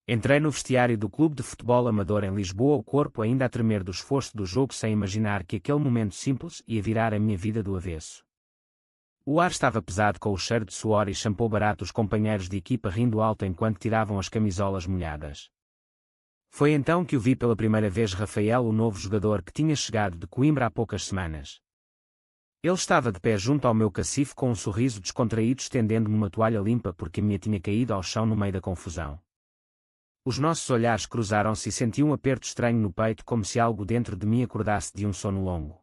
Entrei no vestiário do Clube de Futebol Amador em Lisboa, o corpo ainda a tremer do esforço do jogo, sem imaginar que aquele momento simples ia virar a minha vida do avesso. O ar estava pesado com o cheiro de suor e shampoo barato, os companheiros de equipa rindo alto enquanto tiravam as camisolas molhadas. Foi então que o vi pela primeira vez, Rafael, o novo jogador que tinha chegado de Coimbra há poucas semanas. Ele estava de pé junto ao meu cacifo com um sorriso descontraído, estendendo-me uma toalha limpa porque a minha tinha caído ao chão no meio da confusão. Os nossos olhares cruzaram-se e senti um aperto estranho no peito, como se algo dentro de mim acordasse de um sono longo.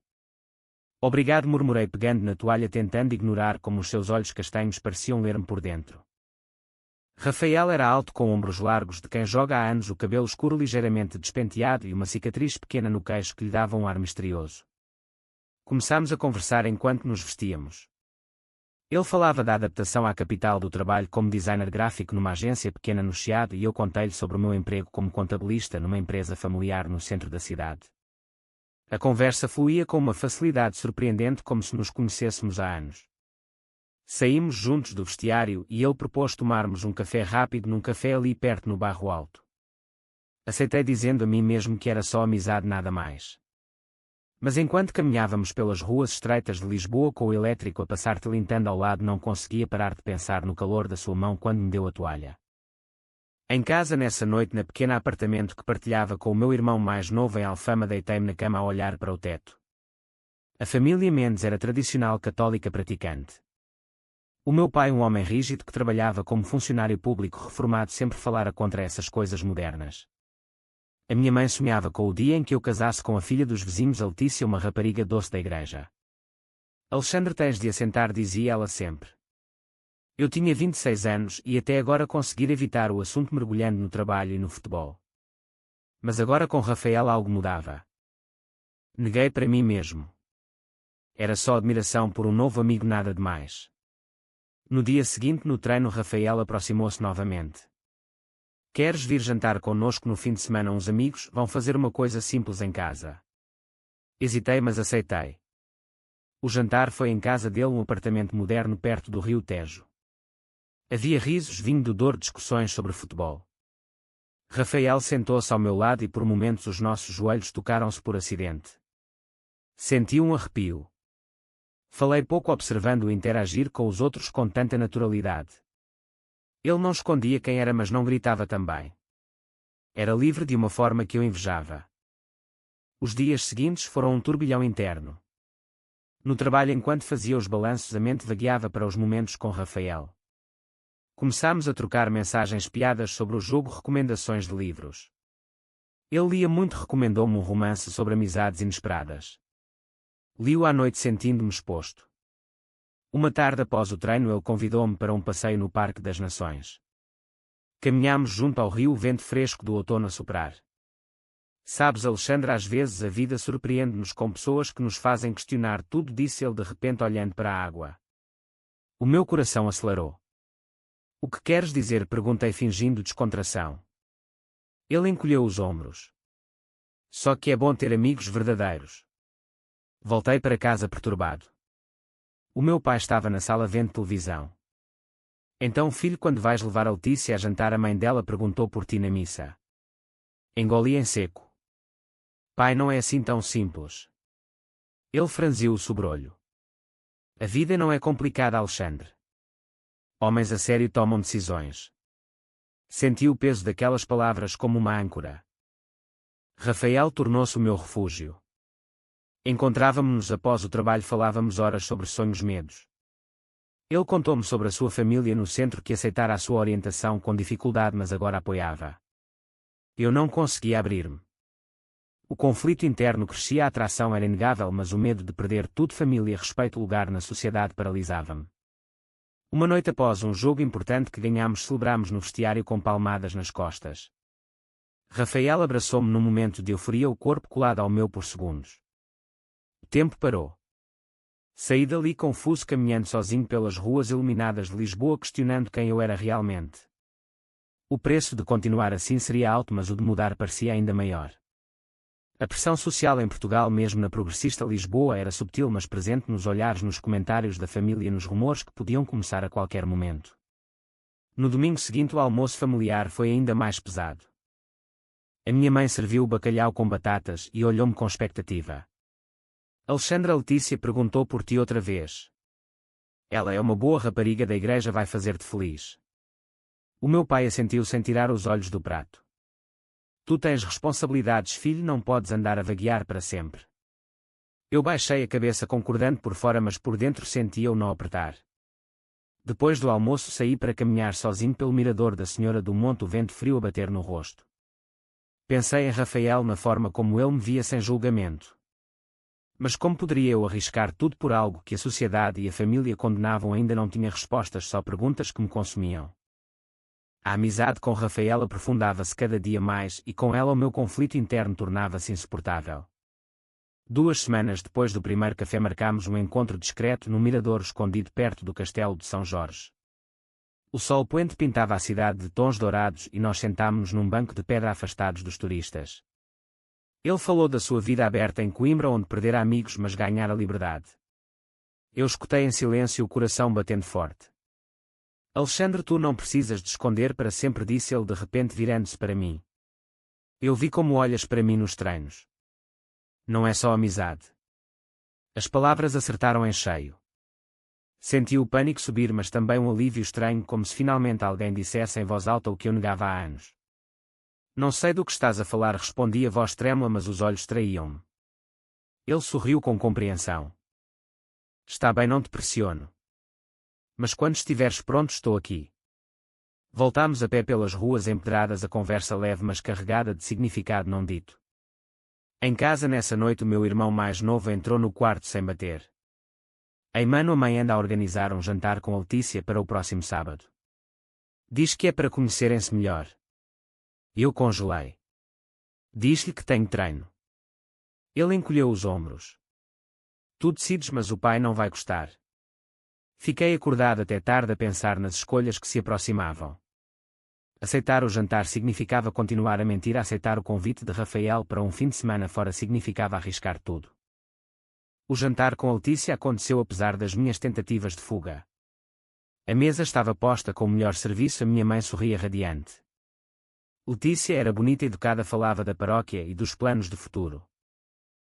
Obrigado, murmurei pegando na toalha, tentando ignorar como os seus olhos castanhos pareciam ler-me por dentro. Rafael era alto, com ombros largos de quem joga há anos, o cabelo escuro ligeiramente despenteado e uma cicatriz pequena no queixo que lhe dava um ar misterioso. Começámos a conversar enquanto nos vestíamos. Ele falava da adaptação à capital do trabalho como designer gráfico numa agência pequena no Chiado, e eu contei-lhe sobre o meu emprego como contabilista numa empresa familiar no centro da cidade. A conversa fluía com uma facilidade surpreendente, como se nos conhecêssemos há anos. Saímos juntos do vestiário e ele propôs tomarmos um café rápido num café ali perto no Bairro Alto. Aceitei, dizendo a mim mesmo que era só amizade, nada mais. Mas enquanto caminhávamos pelas ruas estreitas de Lisboa com o elétrico a passar tilintando ao lado, não conseguia parar de pensar no calor da sua mão quando me deu a toalha. Em casa nessa noite, no pequeno apartamento que partilhava com o meu irmão mais novo em Alfama, deitei-me na cama a olhar para o teto. A família Mendes era tradicional católica praticante. O meu pai, um homem rígido que trabalhava como funcionário público reformado, sempre falara contra essas coisas modernas. A minha mãe sonhava com o dia em que eu casasse com a filha dos vizinhos, a Letícia, uma rapariga doce da igreja. Alexandre, tens de assentar, dizia ela sempre. Eu tinha 26 anos e até agora conseguira evitar o assunto, mergulhando no trabalho e no futebol. Mas agora com Rafael algo mudava. Neguei para mim mesmo. Era só admiração por um novo amigo, nada de mais. No dia seguinte, no treino, Rafael aproximou-se novamente. Queres vir jantar connosco no fim de semana? Uns amigos vão fazer uma coisa simples em casa. Hesitei, mas aceitei. O jantar foi em casa dele, um apartamento moderno perto do Rio Tejo. Havia risos vindo do dor, discussões sobre futebol. Rafael sentou-se ao meu lado e por momentos os nossos joelhos tocaram-se por acidente. Senti um arrepio. Falei pouco, observando-o interagir com os outros com tanta naturalidade. Ele não escondia quem era, mas não gritava também. Era livre de uma forma que eu invejava. Os dias seguintes foram um turbilhão interno. No trabalho, enquanto fazia os balanços, a mente vagueava para os momentos com Rafael. Começámos a trocar mensagens, piadas sobre o jogo, recomendações de livros. Ele lia muito, recomendou-me um romance sobre amizades inesperadas. Li-o à noite, sentindo-me exposto. Uma tarde após o treino, ele convidou-me para um passeio no Parque das Nações. Caminhámos junto ao rio, o vento fresco do outono a soprar. Sabes, Alexandre, às vezes a vida surpreende-nos com pessoas que nos fazem questionar tudo, disse ele de repente, olhando para a água. O meu coração acelerou. O que queres dizer? Perguntei, fingindo descontração. Ele encolheu os ombros. Só que é bom ter amigos verdadeiros. Voltei para casa perturbado. O meu pai estava na sala vendo televisão. Então, filho, quando vais levar a Letícia a jantar? A mãe dela perguntou por ti na missa. Engoli em seco. Pai, não é assim tão simples. Ele franziu o sobrolho. A vida não é complicada, Alexandre. Homens a sério tomam decisões. Senti o peso daquelas palavras como uma âncora. Rafael tornou-se o meu refúgio. Encontrávamos-nos após o trabalho, falávamos horas sobre sonhos, medos. Ele contou-me sobre a sua família no centro, que aceitara a sua orientação com dificuldade, mas agora apoiava. Eu não conseguia abrir-me. O conflito interno crescia, a atração era inegável, mas o medo de perder tudo, família, respeito, lugar na sociedade, paralisava-me. Uma noite após um jogo importante que ganhámos, celebramos no vestiário com palmadas nas costas. Rafael abraçou-me num momento de euforia, o corpo colado ao meu por segundos. O tempo parou. Saí dali confuso, caminhando sozinho pelas ruas iluminadas de Lisboa, questionando quem eu era realmente. O preço de continuar assim seria alto, mas o de mudar parecia ainda maior. A pressão social em Portugal, mesmo na progressista Lisboa, era subtil, mas presente nos olhares, nos comentários da família, nos rumores que podiam começar a qualquer momento. No domingo seguinte o almoço familiar foi ainda mais pesado. A minha mãe serviu o bacalhau com batatas e olhou-me com expectativa. Alexandra Letícia perguntou por ti outra vez. Ela é uma boa rapariga da igreja, vai fazer-te feliz. O meu pai assentiu sem tirar os olhos do prato. Tu tens responsabilidades, filho, não podes andar a vaguear para sempre. Eu baixei a cabeça concordando por fora, mas por dentro sentia o nó apertar. Depois do almoço saí para caminhar sozinho pelo mirador da Senhora do Monte, o vento frio a bater no rosto. Pensei em Rafael, na forma como ele me via sem julgamento. Mas como poderia eu arriscar tudo por algo que a sociedade e a família condenavam? Ainda não tinha respostas, só perguntas que me consumiam. A amizade com Rafael aprofundava-se cada dia mais e com ela o meu conflito interno tornava-se insuportável. 2 semanas depois do primeiro café marcámos um encontro discreto no mirador escondido perto do Castelo de São Jorge. O sol poente pintava a cidade de tons dourados e nós sentámo-nos num banco de pedra afastados dos turistas. Ele falou da sua vida aberta em Coimbra, onde perdera amigos mas ganhara liberdade. Eu escutei em silêncio, o coração batendo forte. Alexandre, tu não precisas de esconder para sempre, disse ele de repente, virando-se para mim. Eu vi como olhas para mim nos treinos. Não é só amizade. As palavras acertaram em cheio. Senti o pânico subir, mas também um alívio estranho, como se finalmente alguém dissesse em voz alta o que eu negava há anos. Não sei do que estás a falar, respondi, a voz trêmula, mas os olhos traíam-me. Ele sorriu com compreensão. Está bem, não te pressiono. Mas quando estiveres pronto, estou aqui. Voltámos a pé pelas ruas empedradas, a conversa leve mas carregada de significado não dito. Em casa nessa noite o meu irmão mais novo entrou no quarto sem bater. A irmã a mãe anda a organizar um jantar com a Letícia para o próximo sábado. Diz que é para conhecerem-se melhor. Eu congelei. Diz-lhe que tenho treino. Ele encolheu os ombros. Tu decides, mas o pai não vai gostar. Fiquei acordado até tarde a pensar nas escolhas que se aproximavam. Aceitar o jantar significava continuar a mentir, aceitar o convite de Rafael para um fim de semana fora significava arriscar tudo. O jantar com a Letícia aconteceu apesar das minhas tentativas de fuga. A mesa estava posta com o melhor serviço, a minha mãe sorria radiante. Letícia era bonita e educada, falava da paróquia e dos planos de futuro.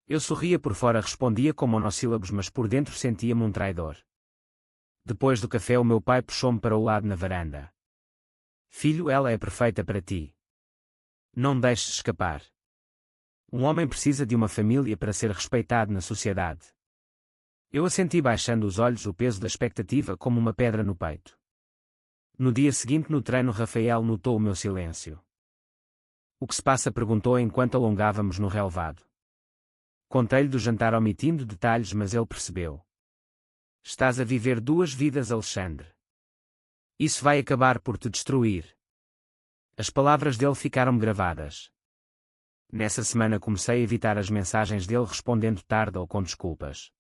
Eu sorria por fora, respondia com monossílabos, mas por dentro sentia-me um traidor. Depois do café o meu pai puxou-me para o lado na varanda. Filho, ela é perfeita para ti. Não deixes escapar. Um homem precisa de uma família para ser respeitado na sociedade. Eu assenti baixando os olhos, o peso da expectativa como uma pedra no peito. No dia seguinte no treino Rafael notou o meu silêncio. O que se passa? Perguntou enquanto alongávamos no relvado. Contei-lhe do jantar omitindo detalhes, mas ele percebeu. Estás a viver 2 vidas, Alexandre. Isso vai acabar por te destruir. As palavras dele ficaram gravadas. Nessa semana comecei a evitar as mensagens dele, respondendo tarde ou com desculpas.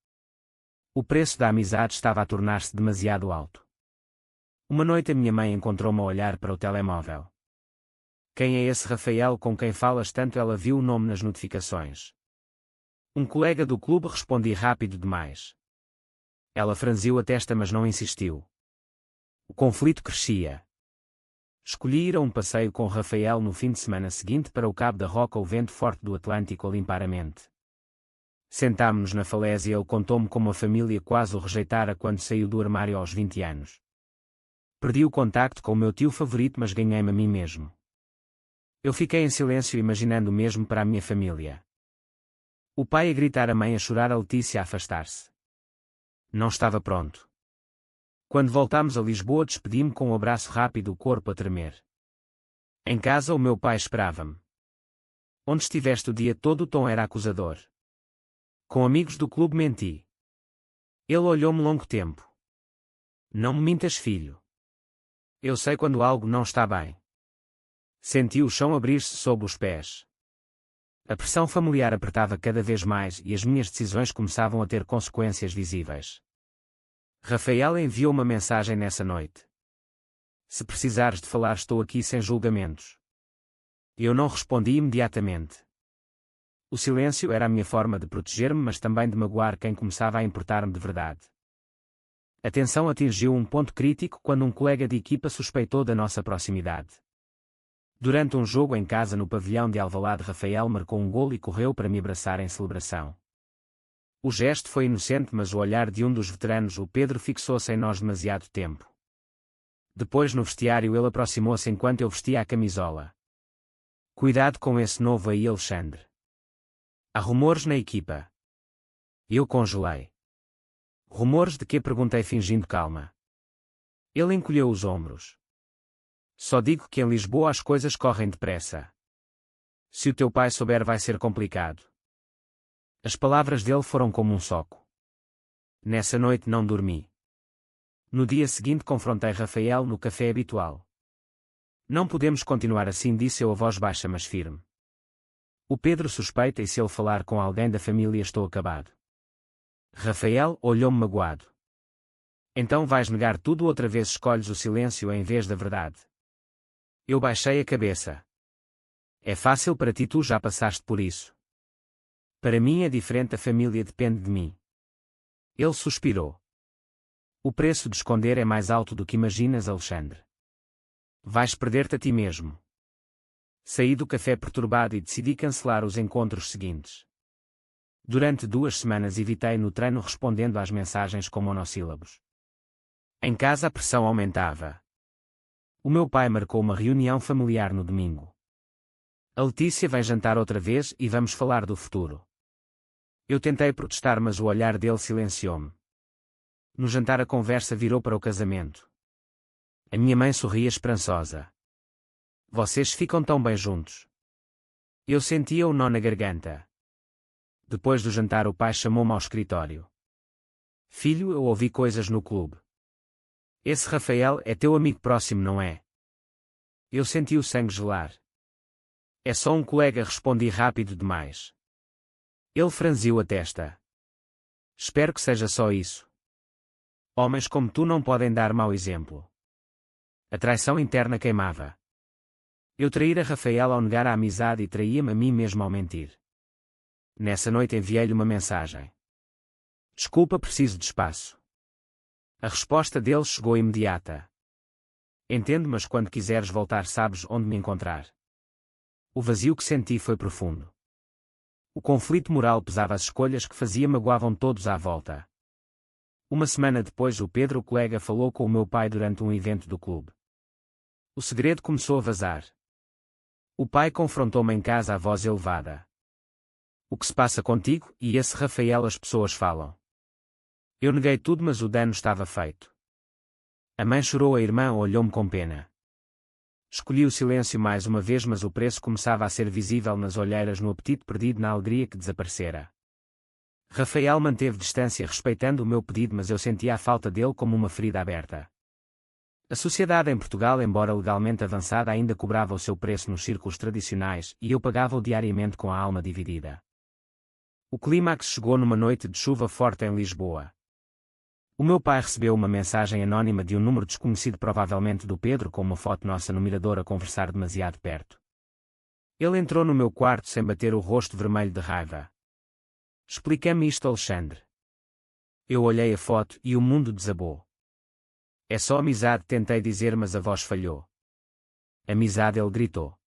O preço da amizade estava a tornar-se demasiado alto. Uma noite a minha mãe encontrou-me a olhar para o telemóvel. Quem é esse Rafael com quem falas tanto? Ela viu o nome nas notificações. Um colega do clube, respondi rápido demais. Ela franziu a testa, mas não insistiu. O conflito crescia. Escolhi ir a um passeio com Rafael no fim de semana seguinte para o Cabo da Roca, o vento forte do Atlântico a limpar a mente. Sentámo-nos na falésia, ele contou-me como a família quase o rejeitara quando saiu do armário aos 20 anos. Perdi o contacto com o meu tio favorito, mas ganhei-me a mim mesmo. Eu fiquei em silêncio, imaginando o mesmo para a minha família. O pai a gritar, a mãe a chorar, a Letícia a afastar-se. Não estava pronto. Quando voltámos a Lisboa despedi-me com um abraço rápido, o corpo a tremer. Em casa o meu pai esperava-me. Onde estiveste o dia todo? O tom era acusador. Com amigos do clube, menti. Ele olhou-me longo tempo. Não me mintas, filho. Eu sei quando algo não está bem. Senti o chão abrir-se sob os pés. A pressão familiar apertava cada vez mais e as minhas decisões começavam a ter consequências visíveis. Rafael enviou uma mensagem nessa noite. Se precisares de falar, estou aqui sem julgamentos. Eu não respondi imediatamente. O silêncio era a minha forma de proteger-me, mas também de magoar quem começava a importar-me de verdade. A tensão atingiu um ponto crítico quando um colega de equipa suspeitou da nossa proximidade. Durante um jogo em casa no pavilhão de Alvalade, Rafael marcou um golo e correu para me abraçar em celebração. O gesto foi inocente, mas o olhar de um dos veteranos, o Pedro, fixou-se em nós demasiado tempo. Depois, no vestiário, ele aproximou-se enquanto eu vestia a camisola. Cuidado com esse novo aí, Alexandre. Há rumores na equipa. Eu congelei. Rumores de quê? Perguntei fingindo calma. Ele encolheu os ombros. Só digo que em Lisboa as coisas correm depressa. Se o teu pai souber, vai ser complicado. As palavras dele foram como um soco. Nessa noite não dormi. No dia seguinte confrontei Rafael no café habitual. Não podemos continuar assim, disse eu a voz baixa mas firme. O Pedro suspeita e se ele falar com alguém da família estou acabado. Rafael olhou-me magoado. Então vais negar tudo outra vez, escolhes o silêncio em vez da verdade. Eu baixei a cabeça. É fácil para ti, tu já passaste por isso. Para mim é diferente, a família depende de mim. Ele suspirou. O preço de esconder é mais alto do que imaginas, Alexandre. Vais perder-te a ti mesmo. Saí do café perturbado e decidi cancelar os encontros seguintes. Durante 2 semanas evitei no treino respondendo às mensagens com monossílabos. Em casa a pressão aumentava. O meu pai marcou uma reunião familiar no domingo. A Letícia vem jantar outra vez e vamos falar do futuro. Eu tentei protestar, mas o olhar dele silenciou-me. No jantar a conversa virou para o casamento. A minha mãe sorria esperançosa. Vocês ficam tão bem juntos. Eu sentia o nó na garganta. Depois do jantar o pai chamou-me ao escritório. Filho, eu ouvi coisas no clube. Esse Rafael é teu amigo próximo, não é? Eu senti o sangue gelar. É só um colega, respondi rápido demais. Ele franziu a testa. Espero que seja só isso. Homens como tu não podem dar mau exemplo. A traição interna queimava. Eu traíra Rafael ao negar a amizade e traía-me a mim mesmo ao mentir. Nessa noite enviei-lhe uma mensagem. Desculpa, preciso de espaço. A resposta dele chegou imediata. Entendo, mas quando quiseres voltar sabes onde me encontrar. O vazio que senti foi profundo. O conflito moral pesava, as escolhas que fazia magoavam todos à volta. Uma semana depois o Pedro, o colega, falou com o meu pai durante um evento do clube. O segredo começou a vazar. O pai confrontou-me em casa, a voz elevada. O que se passa contigo e esse Rafael? As pessoas falam. Eu neguei tudo, mas o dano estava feito. A mãe chorou, a irmã olhou-me com pena. Escolhi o silêncio mais uma vez, mas o preço começava a ser visível nas olheiras, no apetite perdido, na alegria que desaparecera. Rafael manteve distância, respeitando o meu pedido, mas eu sentia a falta dele como uma ferida aberta. A sociedade em Portugal, embora legalmente avançada, ainda cobrava o seu preço nos círculos tradicionais, e eu pagava-o diariamente com a alma dividida. O clímax chegou numa noite de chuva forte em Lisboa. O meu pai recebeu uma mensagem anónima de um número desconhecido, provavelmente do Pedro, com uma foto nossa no mirador a conversar demasiado perto. Ele entrou no meu quarto sem bater, o rosto vermelho de raiva. Explica-me isto, Alexandre. Eu olhei a foto e o mundo desabou. É só amizade, tentei dizer, mas a voz falhou. Amizade, ele gritou.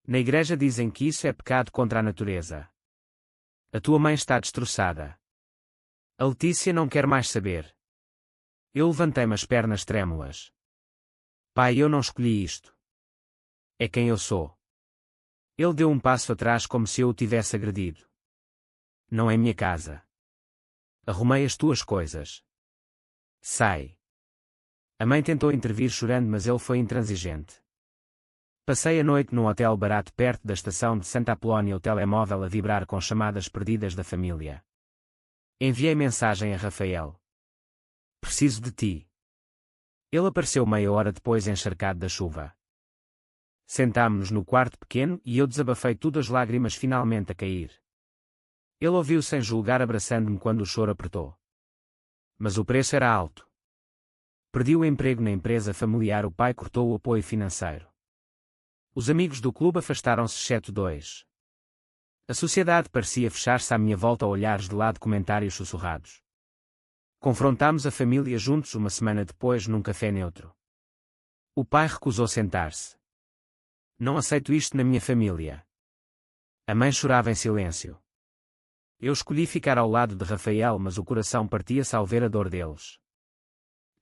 Na igreja dizem que isso é pecado contra a natureza. A tua mãe está destroçada. A Letícia não quer mais saber. Eu levantei-me, as pernas trêmulas. Pai, eu não escolhi isto. É quem eu sou. Ele deu um passo atrás como se eu o tivesse agredido. Não é minha casa. Arrumei as tuas coisas. Sai. A mãe tentou intervir chorando, mas ele foi intransigente. Passei a noite num hotel barato perto da estação de Santa Apolónia, o telemóvel a vibrar com chamadas perdidas da família. Enviei mensagem a Rafael. Preciso de ti. Ele apareceu meia hora depois, encharcado da chuva. Sentámo-nos no quarto pequeno e eu desabafei tudo, as lágrimas finalmente a cair. Ele ouviu sem julgar, abraçando-me quando o choro apertou. Mas o preço era alto. Perdi o emprego na empresa familiar, o pai cortou o apoio financeiro. Os amigos do clube afastaram-se, exceto 2. A sociedade parecia fechar-se à minha volta, a olhares de lado, comentários sussurrados. Confrontámos a família juntos uma semana depois num café neutro. O pai recusou sentar-se. Não aceito isto na minha família. A mãe chorava em silêncio. Eu escolhi ficar ao lado de Rafael, mas o coração partia-se ao ver a dor deles.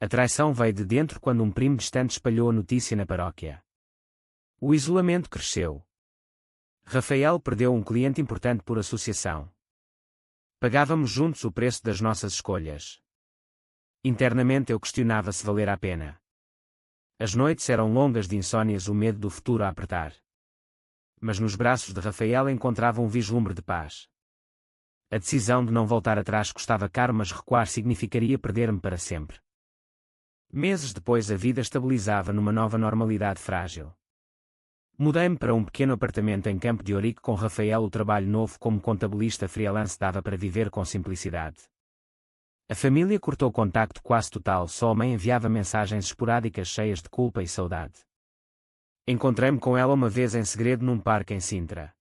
A traição veio de dentro quando um primo distante espalhou a notícia na paróquia. O isolamento cresceu. Rafael perdeu um cliente importante por associação. Pagávamos juntos o preço das nossas escolhas. Internamente eu questionava se valer a pena. As noites eram longas de insônias, o medo do futuro a apertar. Mas nos braços de Rafael encontrava um vislumbre de paz. A decisão de não voltar atrás custava caro, mas recuar significaria perder-me para sempre. Meses depois a vida estabilizava numa nova normalidade frágil. Mudei-me para um pequeno apartamento em Campo de Ourique com Rafael. O trabalho novo como contabilista freelance dava para viver com simplicidade. A família cortou contacto quase total, só a mãe enviava mensagens esporádicas cheias de culpa e saudade. Encontrei-me com ela uma vez em segredo num parque em Sintra.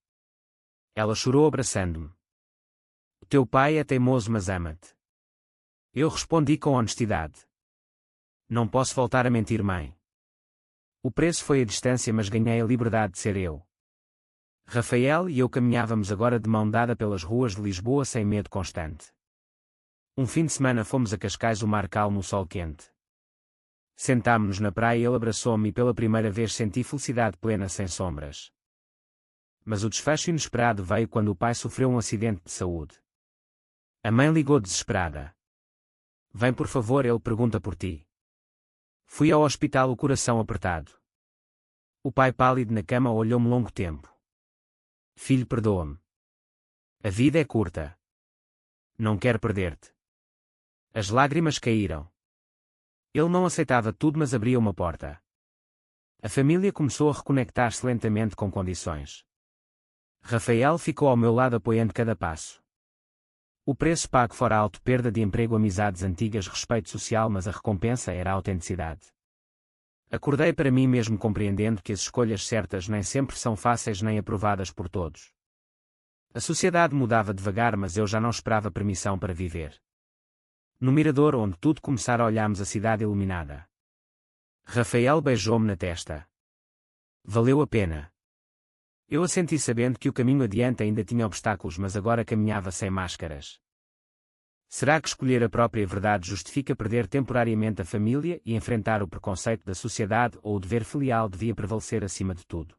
Ela chorou abraçando-me. O teu pai é teimoso, mas ama-te. Eu respondi com honestidade. Não posso voltar a mentir, mãe. O preço foi a distância, mas ganhei a liberdade de ser eu. Rafael e eu caminhávamos agora de mão dada pelas ruas de Lisboa sem medo constante. Um fim de semana fomos a Cascais, o mar calmo, o sol quente. Sentámo-nos na praia e ele abraçou-me e pela primeira vez senti felicidade plena sem sombras. Mas o desfecho inesperado veio quando o pai sofreu um acidente de saúde. A mãe ligou desesperada. Vem por favor, ele pergunta por ti. Fui ao hospital, o coração apertado. O pai pálido na cama olhou-me longo tempo. Filho, perdoa-me. A vida é curta. Não quero perder-te. As lágrimas caíram. Ele não aceitava tudo, mas abria uma porta. A família começou a reconectar-se lentamente com condições. Rafael ficou ao meu lado apoiando cada passo. O preço pago fora alto, perda de emprego, amizades antigas, respeito social, mas a recompensa era a autenticidade. Acordei para mim mesmo compreendendo que as escolhas certas nem sempre são fáceis nem aprovadas por todos. A sociedade mudava devagar, mas eu já não esperava permissão para viver. No mirador onde tudo começara olhámos a cidade iluminada. Rafael beijou-me na testa. Valeu a pena. Eu assenti sabendo que o caminho adiante ainda tinha obstáculos, mas agora caminhava sem máscaras. Será que escolher a própria verdade justifica perder temporariamente a família e enfrentar o preconceito da sociedade, ou o dever filial devia prevalecer acima de tudo?